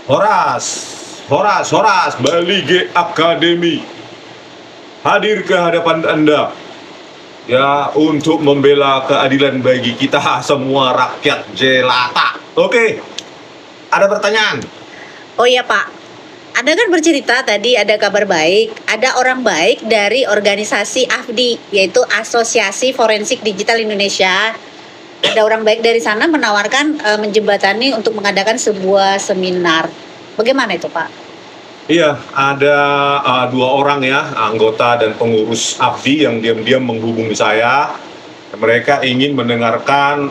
Horas, Horas, Bali G Academy hadir ke hadapan Anda ya untuk membela keadilan bagi kita semua rakyat jelata. Oke, ada pertanyaan? Oh iya Pak, Anda kan bercerita tadi ada kabar baik, ada orang baik dari organisasi AFDI, yaitu Asosiasi Forensik Digital Indonesia. Ada orang baik dari sana menawarkan menjembatani untuk mengadakan sebuah seminar. Bagaimana itu Pak? Iya, ada dua orang ya, anggota dan pengurus AFDI yang diam-diam menghubungi saya. Mereka ingin mendengarkan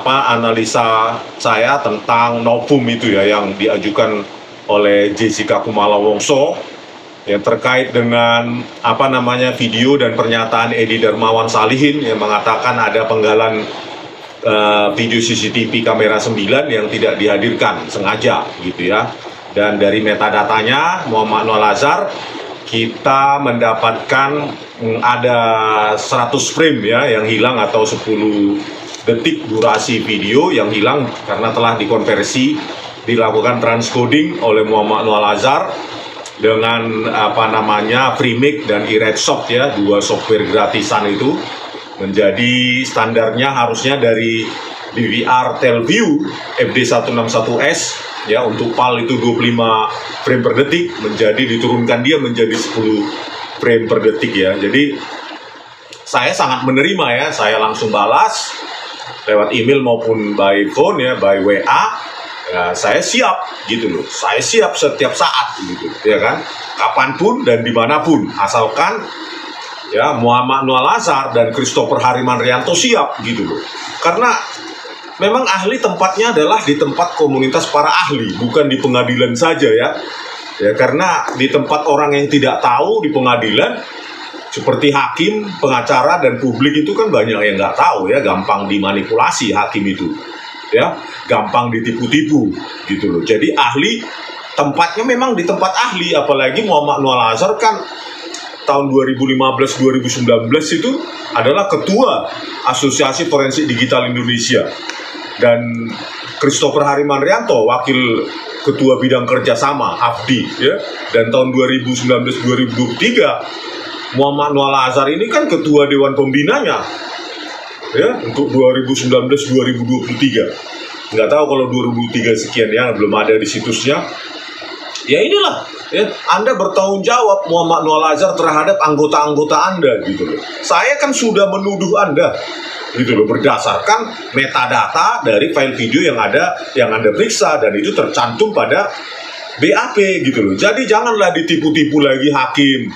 analisa saya tentang novum itu ya, yang diajukan oleh Jessica Kumala Wongso yang terkait dengan video dan pernyataan Edi Darmawan Salihin yang mengatakan ada penggalan video CCTV kamera 9 yang tidak dihadirkan sengaja gitu ya. Dan dari metadatanya Muhammad Noel Azhar kita mendapatkan ada 100 frame ya yang hilang atau 10 detik durasi video yang hilang karena telah dikonversi, dilakukan transcoding oleh Muhammad Noel Azhar dengan Freemake dan Iredsoft ya, dua software gratisan itu. Menjadi standarnya harusnya dari DVR Telview FD161S ya, untuk PAL itu 25 frame per detik, diturunkan dia menjadi 10 frame per detik ya. Jadi saya sangat menerima ya, saya langsung balas lewat email maupun by phone ya, by WA ya, saya siap gitu loh, saya siap setiap saat gitu ya kan, kapanpun dan dimanapun, asalkan ya Muhammad Noel Azhar dan Christopher Harimanrianto siap gitu loh. Karena memang ahli tempatnya adalah di tempat komunitas para ahli, bukan di pengadilan saja ya. Ya karena di tempat orang yang tidak tahu di pengadilan seperti hakim, pengacara dan publik itu kan banyak yang nggak tahu ya, gampang dimanipulasi hakim itu. Ya, gampang ditipu-tipu gitu loh. Jadi ahli tempatnya memang di tempat ahli, apalagi Muhammad Noel Azhar kan tahun 2015-2019 itu adalah ketua Asosiasi Forensik Digital Indonesia, dan Christopher Harimanrianto wakil ketua bidang kerjasama AFDI ya, dan tahun 2019-2023 Muhammad Noel Azhar ini kan ketua Dewan Pembinanya ya untuk 2019-2023. Nggak tahu kalau 2003 sekian ya, belum ada di situsnya. Ya inilah ya, Anda bertanggung jawab Muhammad Noel Azhar terhadap anggota-anggota Anda gitu loh. Saya kan sudah menuduh Anda gitu loh berdasarkan metadata dari file video yang ada, yang Anda periksa, dan itu tercantum pada BAP gitu loh. Jadi janganlah ditipu-tipu lagi hakim.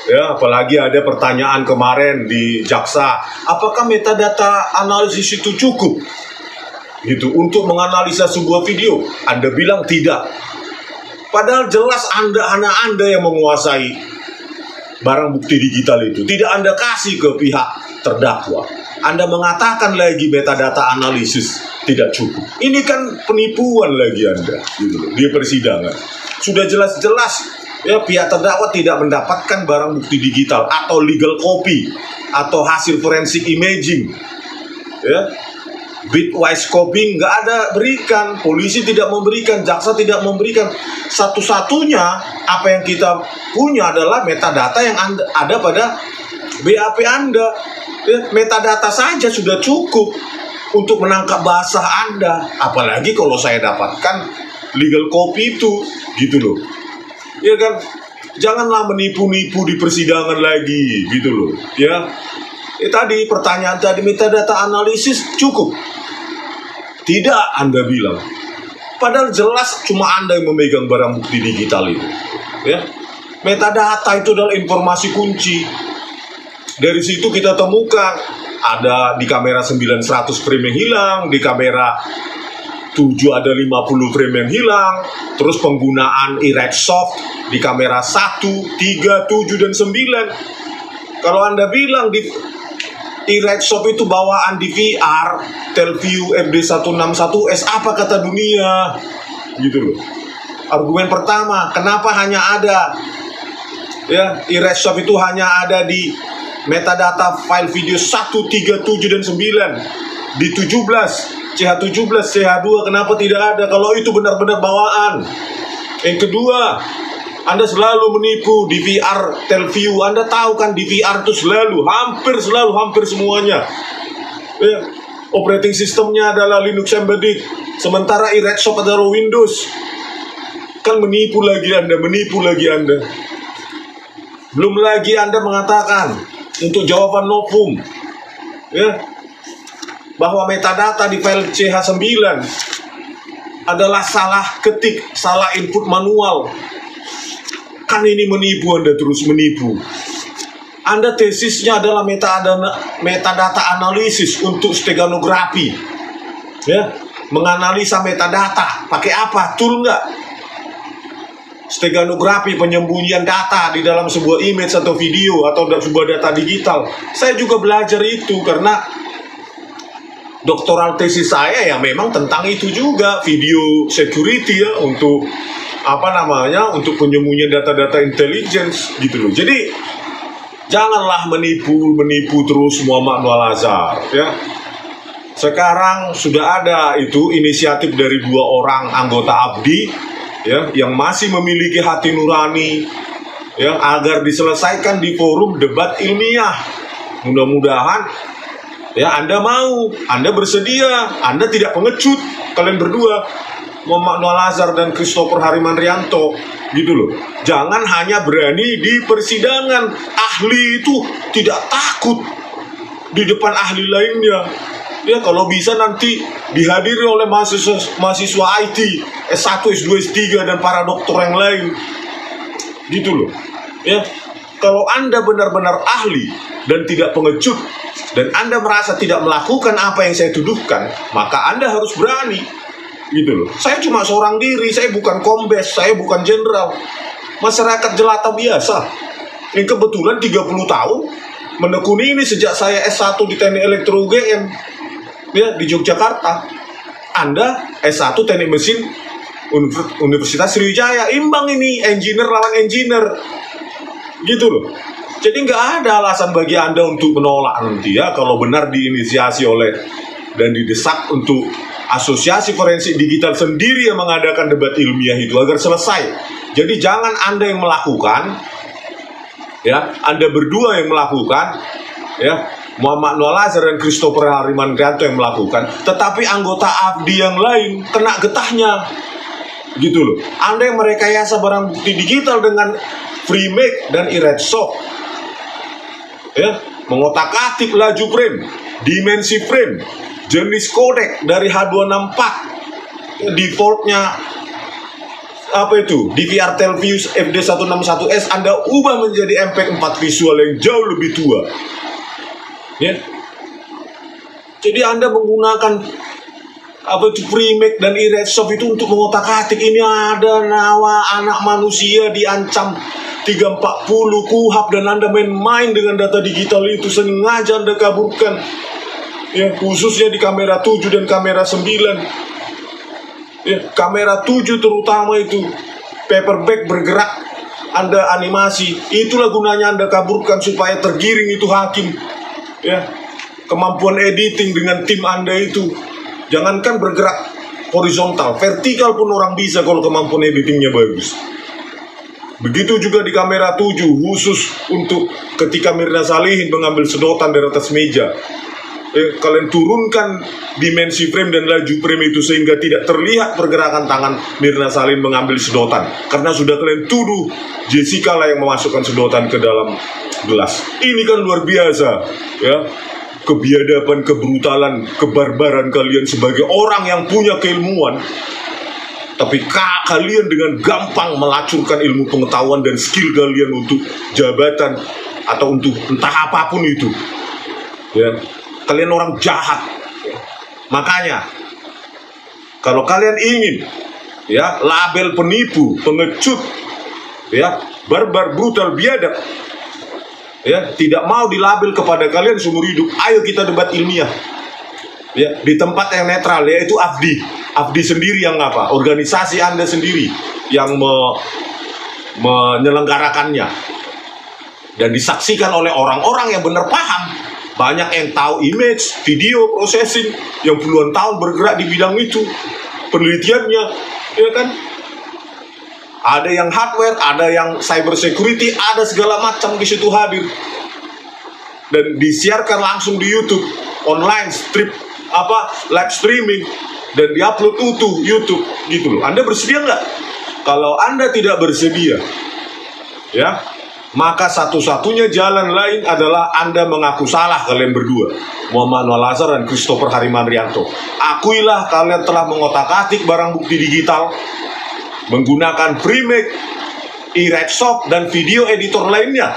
Ya, apalagi ada pertanyaan kemarin di jaksa, apakah metadata analisis itu cukup gitu untuk menganalisa sebuah video? Anda bilang tidak. Padahal jelas Anda yang menguasai barang bukti digital itu. Tidak Anda kasih ke pihak terdakwa. Anda mengatakan lagi metadata analisis tidak cukup. Ini kan penipuan lagi Anda gitu loh, di persidangan. Sudah jelas-jelas ya pihak terdakwa tidak mendapatkan barang bukti digital atau legal copy atau hasil forensik imaging. Ya. Bitwise copying nggak ada berikan, polisi tidak memberikan, jaksa tidak memberikan. Satu-satunya apa yang kita punya adalah metadata yang ada pada BAP Anda. Ya, metadata saja sudah cukup untuk menangkap bahasa Anda. Apalagi kalau saya dapatkan legal copy itu, gitu loh. Ya kan, janganlah menipu-nipu di persidangan lagi, gitu loh. Ya, tadi pertanyaan tadi metadata analisis cukup. Tidak Anda bilang. Padahal jelas cuma Anda yang memegang barang bukti digital itu. Ya. Metadata itu adalah informasi kunci. Dari situ kita temukan ada di kamera 9 100 frame yang hilang, di kamera 7 ada 50 frame yang hilang, terus penggunaan Iredsoft di kamera 1, 3, 7 dan 9. Kalau Anda bilang di Iredsoft itu bawaan DVR Telview FD161S, apa kata dunia? Gitu loh. Argumen pertama, kenapa hanya ada ya Iredsoft itu hanya ada di metadata file video 1, 3, 7 dan 9. Di 17 CH17, CH2, kenapa tidak ada? Kalau itu benar-benar bawaan. Yang kedua, Anda selalu menipu DVR Telview. Anda tahu kan DVR itu hampir semuanya. Ya, operating sistemnya adalah Linux embedded, sementara iRedshop adalah Windows. Kan menipu lagi Anda. Belum lagi Anda mengatakan untuk jawaban Novum, ya, bahwa metadata di file CH9 adalah salah ketik, salah input manual. Kan ini menipu, Anda terus menipu. Anda tesisnya adalah metadata analisis untuk steganografi. Ya, menganalisa metadata. Pakai apa? Tool nggak? Steganografi, penyembunyian data di dalam sebuah image atau video atau sebuah data digital. Saya juga belajar itu karena doktoral tesis saya ya memang tentang itu juga, video security ya, untuk untuk penyembunyian data-data intelligence gitu loh. Jadi janganlah menipu terus Muhammad Noel Azhar ya. Sekarang sudah ada itu inisiatif dari 2 orang anggota ABDI ya, yang masih memiliki hati nurani ya, agar diselesaikan di forum debat ilmiah. Mudah-mudahan ya Anda mau, Anda bersedia, Anda tidak pengecut, kalian berdua, Muhammad Noel Azhar dan Christopher Harimanrianto, gitu loh. Jangan hanya berani di persidangan. Ahli itu tidak takut di depan ahli lainnya. Ya, kalau bisa nanti dihadiri oleh mahasiswa IT, S1, S2, S3, dan para dokter yang lain. Gitu loh. Ya, kalau Anda benar-benar ahli dan tidak pengecut, dan Anda merasa tidak melakukan apa yang saya tuduhkan, maka Anda harus berani. Gitu loh. Saya cuma seorang diri, saya bukan kombes, saya bukan jenderal. Masyarakat jelata biasa. Yang kebetulan 30 tahun menekuni ini sejak saya S1 di Teknik Elektro UGM. Ya, di Yogyakarta. Anda S1 Teknik Mesin Universitas Sriwijaya. Imbang ini, engineer lawan engineer. Gitu loh. Jadi nggak ada alasan bagi Anda untuk menolak nanti ya, kalau benar diinisiasi oleh dan didesak untuk Asosiasi Forensik Digital sendiri yang mengadakan debat ilmiah itu agar selesai. Jadi jangan Anda yang melakukan, ya, Anda berdua yang melakukan, ya, Muhammad Noel Azhar dan Christopher Harimanrianto yang melakukan, tetapi anggota ABDI yang lain kena getahnya, gitu loh. Anda yang merekayasa barang bukti digital dengan FreeMake dan iRedshop, ya, mengotak-atik laju frame, dimensi frame, jenis kodek dari H264, defaultnya DVR Telview FD161S Anda ubah menjadi MP4 visual yang jauh lebih tua. Ya. Jadi Anda menggunakan FreeMake dan iRedshop itu untuk mengotak-atik. Ini ada nyawa anak manusia diancam 340 KUHP dan Anda main-main dengan data digital itu, sengaja Anda kaburkan. Ya, khususnya di kamera 7 dan kamera 9. Ya, kamera 7 terutama itu paperback bergerak, Anda animasi. Itulah gunanya Anda kaburkan supaya tergiring itu hakim. Ya, kemampuan editing dengan tim Anda itu, jangankan bergerak horizontal, vertikal pun orang bisa kalau kemampuan editingnya bagus. Begitu juga di kamera 7, khusus untuk ketika Mirna Salihin mengambil sedotan dari atas meja. Kalian turunkan dimensi frame dan laju frame itu sehingga tidak terlihat pergerakan tangan Mirna Salihin mengambil sedotan, karena sudah kalian tuduh Jessica lah yang memasukkan sedotan ke dalam gelas. Ini kan luar biasa, ya, kebiadaban, kebrutalan, kebarbaran kalian sebagai orang yang punya keilmuan. Tapi kalian dengan gampang melacurkan ilmu pengetahuan dan skill kalian untuk jabatan atau untuk entah apapun itu. Ya, kalian orang jahat. Makanya kalau kalian ingin, ya, label penipu, pengecut, ya, barbar, brutal, biadab, ya, tidak mau dilabel kepada kalian seumur hidup, ayo kita debat ilmiah, ya, di tempat yang netral, yaitu ABDI sendiri yang organisasi Anda sendiri yang menyelenggarakannya dan disaksikan oleh orang-orang yang benar paham. Banyak yang tahu image, video processing, yang puluhan tahun bergerak di bidang itu, penelitiannya, ya kan? Ada yang hardware, ada yang cyber security, ada segala macam di situ hadir. Dan disiarkan langsung di YouTube, online, live streaming, dan diupload utuh YouTube, gitu loh. Anda bersedia nggak? Kalau Anda tidak bersedia, ya, maka satu-satunya jalan lain adalah Anda mengaku salah kalian berdua, Muhammad Noel Azhar dan Christopher Harimandrianto. Akuilah kalian telah mengotak-atik barang bukti digital menggunakan Freemake, eRedShop, dan video editor lainnya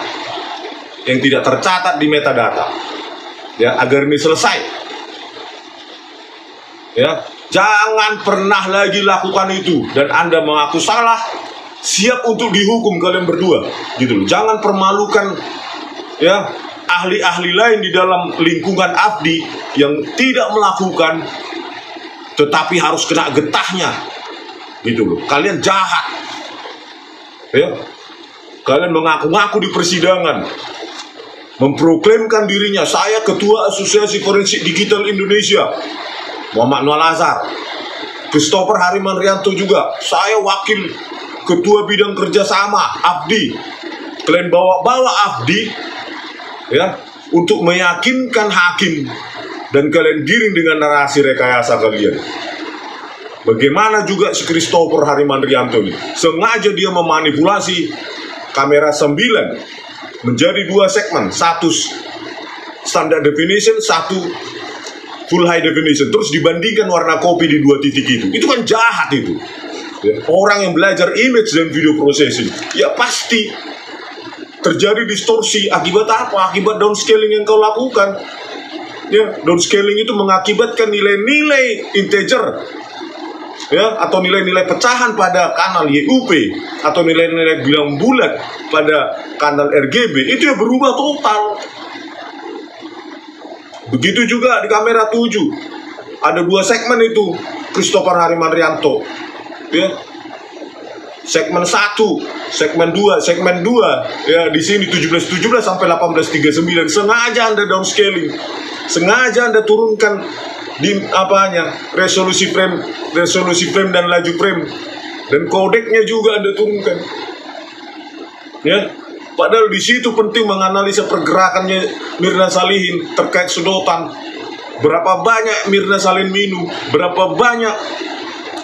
yang tidak tercatat di metadata. Ya, agar ini selesai. Ya, jangan pernah lagi lakukan itu, dan Anda mengaku salah, siap untuk dihukum kalian berdua, gitu loh. Jangan permalukan, ya, ahli-ahli lain di dalam lingkungan AFDI yang tidak melakukan, tetapi harus kena getahnya, gitu loh. Kalian jahat, ya. Kalian mengaku-ngaku di persidangan, memproklaimkan dirinya, saya Ketua Asosiasi Forensik Digital Indonesia, Muhammad Noel Azhar. Christopher Harimandrianto juga, saya wakil Ketua Bidang Kerjasama AFDI. Kalian bawa-bawa AFDI, ya, untuk meyakinkan hakim, dan kalian giring dengan narasi rekayasa kalian. Bagaimana juga si Christopher Harimandrianto ini, sengaja dia memanipulasi kamera 9 menjadi 2 segmen, satu standard definition, satu full high definition, terus dibandingkan warna kopi di 2 titik itu kan jahat itu. Ya, orang yang belajar image dan video processing, ya pasti terjadi distorsi. Akibat apa? Akibat downscaling yang kau lakukan. Ya, downscaling itu mengakibatkan nilai-nilai integer, ya, atau nilai-nilai pecahan pada kanal YUP, atau nilai-nilai bilang bulat pada kanal RGB, itu ya berubah total. Begitu juga di kamera 7, ada 2 segmen itu Christopher Harimandrianto, ya, segmen 1, segmen 2, ya, di sini 17:17 sampai 18:39, sengaja Anda downscaling, sengaja Anda turunkan di resolusi frame dan laju frame, dan kodeknya juga Anda turunkan, ya. Padahal di situ penting menganalisa pergerakannya Mirna Salihin terkait sedotan. Berapa banyak Mirna Salihin minum, berapa banyak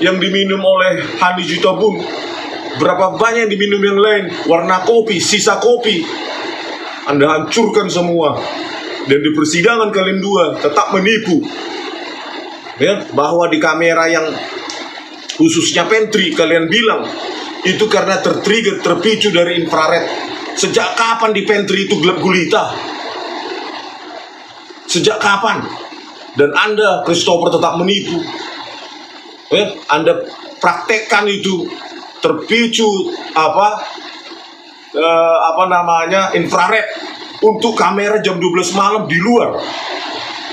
yang diminum oleh Hani Jutabun, berapa banyak yang diminum yang lain, warna kopi, sisa kopi. Anda hancurkan semua, dan di persidangan kalian dua tetap menipu, ya, bahwa di kamera yang khususnya pantry kalian bilang itu karena terpicu dari infrared. Sejak kapan di pantry itu gelap gulita? Sejak kapan? Dan Anda, Christopher, tetap menipu. Ya, Anda praktekkan itu terpicu infrared untuk kamera jam 12 malam di luar,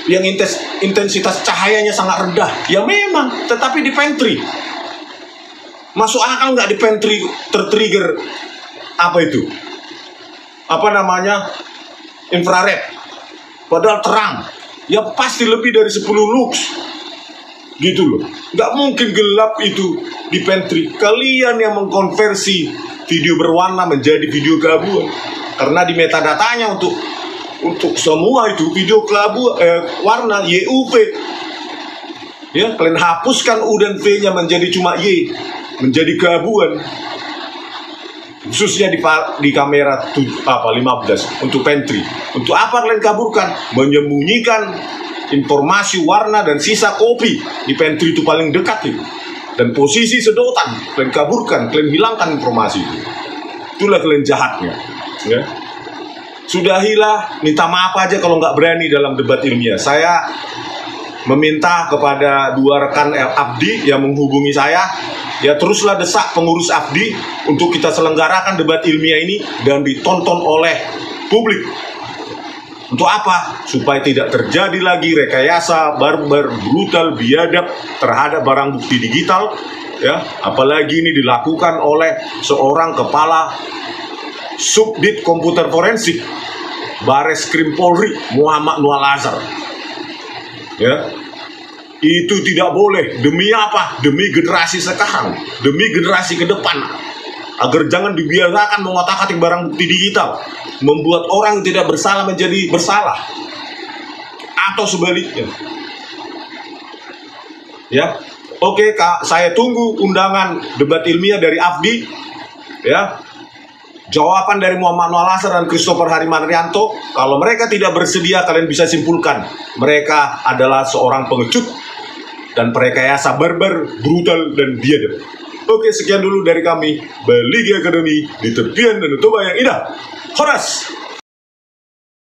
yang intensitas cahayanya sangat rendah. Ya memang, tetapi di pantry. Masuk akal nggak di pantry tertrigger infrared, padahal terang, ya pasti lebih dari 10 lux, gitu loh. Nggak mungkin gelap itu di pantry. Kalian yang mengkonversi video berwarna menjadi video kelabuan, karena di metadatanya untuk semua itu video warna YUV, ya, kalian hapuskan U dan V nya menjadi cuma Y, menjadi keabuan. Khususnya di kamera 15 untuk pantry. Untuk apa kalian kaburkan? Menyembunyikan informasi warna dan sisa kopi di pantry itu paling dekat itu. Dan posisi sedotan kalian kaburkan, kalian hilangkan informasi itu. Itulah kalian jahatnya, ya. Sudahilah, minta maaf aja kalau nggak berani dalam debat ilmiah. Saya meminta kepada 2 rekan AFDI yang menghubungi saya, ya teruslah desak pengurus AFDI untuk kita selenggarakan debat ilmiah ini dan ditonton oleh publik. Untuk apa? Supaya tidak terjadi lagi rekayasa barbar, brutal, biadab terhadap barang bukti digital, ya. Apalagi ini dilakukan oleh seorang kepala Subdit Komputer Forensik Bareskrim Polri Muhammad Noah Lazar. Ya, itu tidak boleh. Demi apa? Demi generasi sekarang, demi generasi ke depan, agar jangan dibiarkan mengotak-atik barang bukti digital, membuat orang yang tidak bersalah menjadi bersalah, atau sebaliknya. Ya, oke Kak, saya tunggu undangan debat ilmiah dari Afdi. Ya, jawaban dari Muhammad Noah Lazar dan Christopher Harimanrianto. Kalau mereka tidak bersedia, kalian bisa simpulkan mereka adalah seorang pengecut dan perekayasa barbar, brutal, dan biadab. Oke, sekian dulu dari kami, Baligi Academy di tepian dan toba yang indah. Horas!